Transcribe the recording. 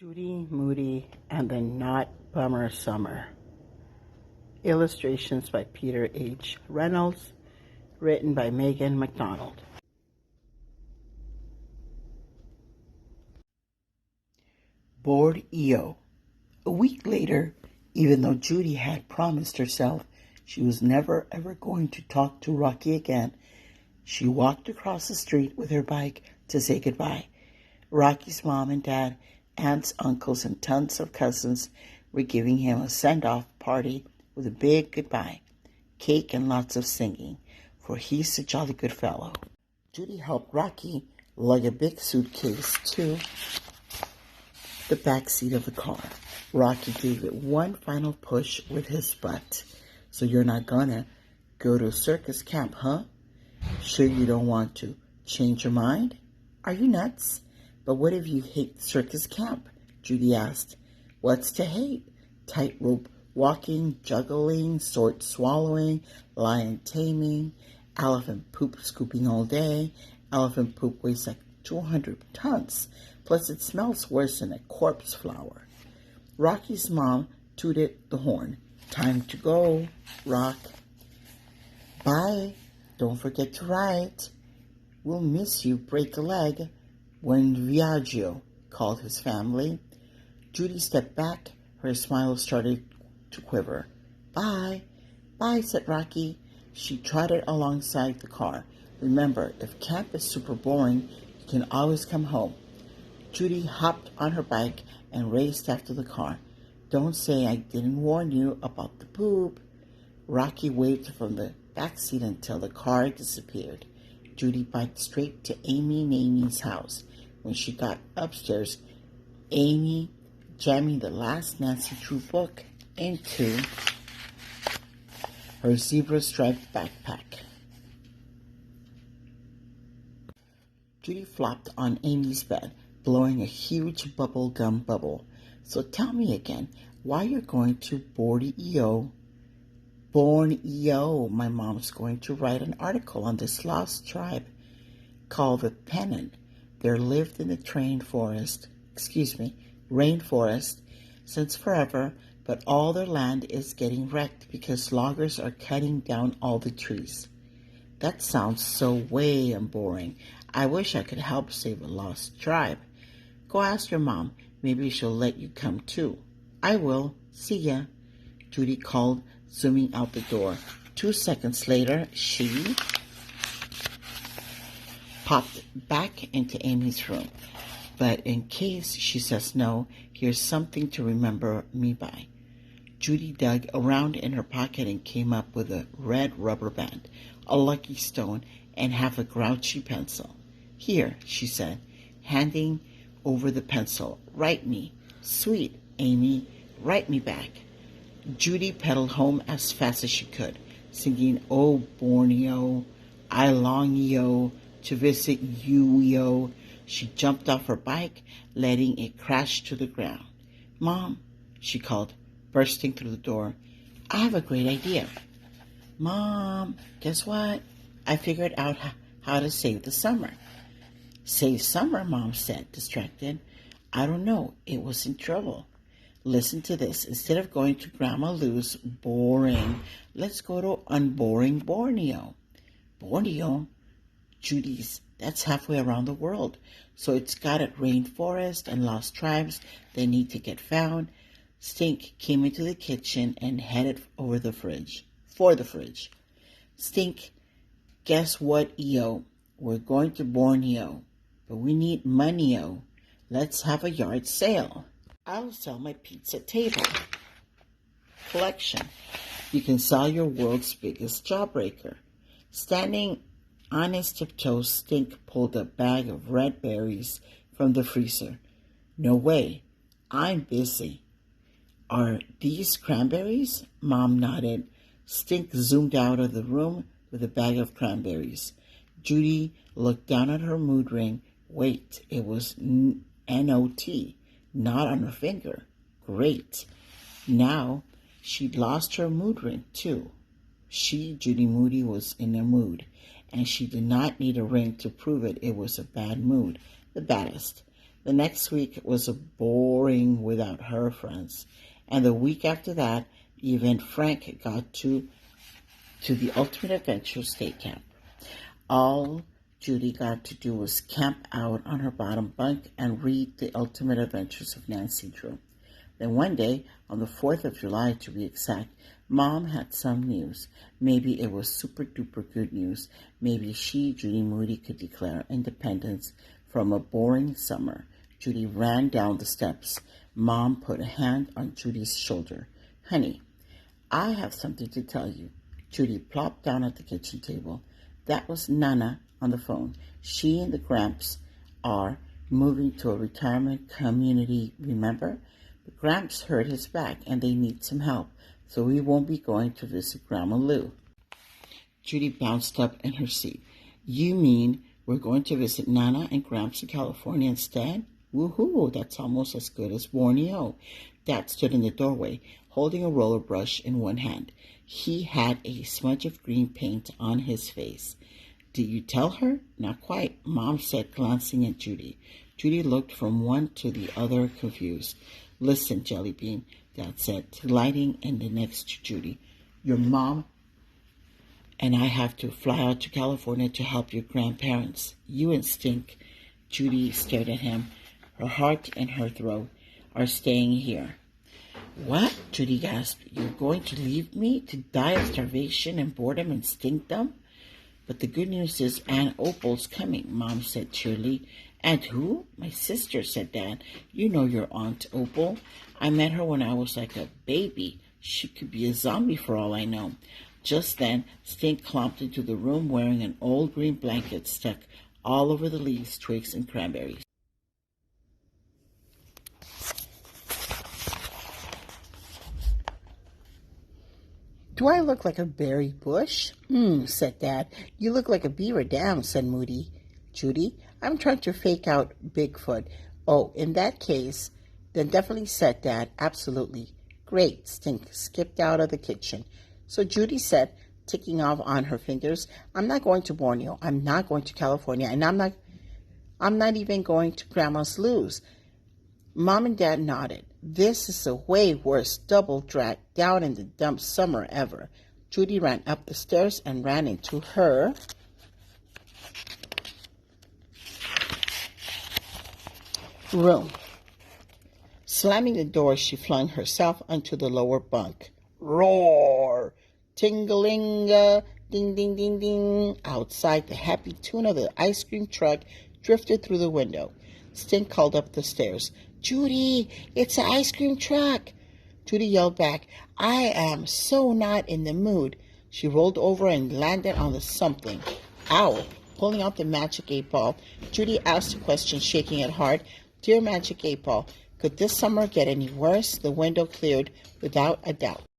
Judy Moody and the Not Bummer Summer. Illustrations by Peter H. Reynolds, written by Megan MacDonald. Bored EO. A week later, even though Judy had promised herself she was never ever going to talk to Rocky again, she walked across the street with her bike to say goodbye. Rocky's mom and dad, aunts, uncles, and tons of cousins were giving him a send-off party with a big goodbye, cake and lots of singing, for he's a jolly good fellow. Judy helped Rocky lug a big suitcase to the back seat of the car. Rocky gave it one final push with his butt. "So you're not gonna go to circus camp, huh? Sure you don't want to change your mind? Are you nuts? But what if you hate circus camp?" Judy asked. "What's to hate? Tightrope walking, juggling, sword swallowing, lion taming, elephant poop scooping all day. Elephant poop weighs like 200 tons. Plus it smells worse than a corpse flower." Rocky's mom tooted the horn. "Time to go, Rock." "Bye. Don't forget to write. We'll miss you. Break a leg. Buen viaggio," called his family. Judy stepped back. Her smile started to quiver. "Bye. Bye," said Rocky. She trotted alongside the car. "Remember, if camp is super boring, you can always come home." Judy hopped on her bike and raced after the car. "Don't say I didn't warn you about the poop." Rocky waved from the back seat until the car disappeared. Judy biked straight to Amy and Amy's house. When she got upstairs, Amy jamming the last Nancy Drew book into her zebra-striped backpack. Judy flopped on Amy's bed, blowing a huge bubble gum bubble. "So tell me again, why you're going to Borneo?" "Borneo. My mom's going to write an article on this lost tribe called the Pennant. They're lived in the rainforest since forever, but all their land is getting wrecked because loggers are cutting down all the trees." "That sounds so way and boring. I wish I could help save a lost tribe." "Go ask your mom. Maybe she'll let you come too." "I will. See ya," Judy called, zooming out the door. 2 seconds later, she popped back into Amy's room. "But in case she says no, here's something to remember me by." Judy dug around in her pocket and came up with a red rubber band, a lucky stone, and half a grouchy pencil. "Here," she said, handing over the pencil. "Write me." "Sweet, Amy. Write me back." Judy pedaled home as fast as she could, singing, "Oh, Borneo, I long yo to visit you yo." She jumped off her bike, letting it crash to the ground. "Mom," she called, bursting through the door, "I have a great idea." "Mom, guess what? I figured out how to save the summer." "Save summer?" Mom said, distracted. "I don't know. It was in trouble. Listen to this. Instead of going to Grandma Lou's, boring, let's go to unboring Borneo." "Borneo?" "Judy's. That's halfway around the world. So it's got a rainforest and lost tribes that need to get found." Stink came into the kitchen and headed for the fridge. "Stink, guess what, EO? We're going to Borneo, but we need money-o. Let's have a yard sale. I'll sell my pizza table collection. You can sell your world's biggest jawbreaker." Standing on his tiptoes, Stink pulled a bag of red berries from the freezer. "No way. I'm busy." "Are these cranberries?" Mom nodded. Stink zoomed out of the room with a bag of cranberries. Judy looked down at her mood ring. Wait, it was NOT, not on her finger. Great. Now she'd lost her mood ring, too. She, Judy Moody, was in a mood, and she did not need a ring to prove it. It was a bad mood, the baddest. The next week was boring without her friends. And the week after that, even Frank got to the Ultimate Adventure State Camp. All Judy got to do was camp out on her bottom bunk and read The Ultimate Adventures of Nancy Drew. Then one day, on the 4th of July to be exact, Mom had some news. Maybe it was super duper good news. Maybe she, Judy Moody, could declare independence from a boring summer. Judy ran down the steps. Mom put a hand on Judy's shoulder. "Honey, I have something to tell you." Judy plopped down at the kitchen table. That was Nana on the phone. She and the Gramps are moving to a retirement community, remember? The Gramps hurt his back and they need some help, so we won't be going to visit Grandma Lou. Judy bounced up in her seat. "You mean we're going to visit Nana and Gramps in California instead? Woohoo, that's almost as good as Borneo." Dad stood in the doorway, holding a roller brush in one hand. He had a smudge of green paint on his face. "Did you tell her?" "Not quite," Mom said, glancing at Judy. Judy looked from one to the other, confused. "Listen, Jellybean," Dad said, gliding in the next to Judy. "Your mom and I have to fly out to California to help your grandparents. You and Stink," Judy stared at him, her heart in her throat, "are staying here." "What?" Judy gasped. "You're going to leave me to die of starvation and boredom and stinkdom?" "But the good news is Aunt Opal's coming," Mom said cheerily. "Aunt who?" "My sister," said Dad. "You know your Aunt Opal. I met her when I was like a baby. She could be a zombie for all I know." Just then, Stink clomped into the room wearing an old green blanket stuck all over the leaves, twigs, and cranberries. "Do I look like a berry bush?" Said Dad. "You look like a beaver dam," said Moody. "Judy, I'm trying to fake out Bigfoot." "Oh, in that case, then definitely," said Dad. "Absolutely." "Great." Stink skipped out of the kitchen. So Judy said, ticking off on her fingers, "I'm not going to Borneo. I'm not going to California. And I'm not even going to Grandma's Lou's." Mom and Dad nodded. This is the way worst double drag down in the dump summer ever. Judy ran up the stairs and ran into her room. Slamming the door, she flung herself onto the lower bunk. Roar! Ting-a-ling-a, ding, ding, ding, ding. Outside, the happy tune of the ice cream truck drifted through the window. Stink called up the stairs. "Judy, it's the ice cream truck." Judy yelled back, "I am so not in the mood." She rolled over and landed on the something. Ow! Pulling out the magic 8-ball, Judy asked a question, shaking it hard. "Dear magic 8-ball, could this summer get any worse?" The window cleared without a doubt.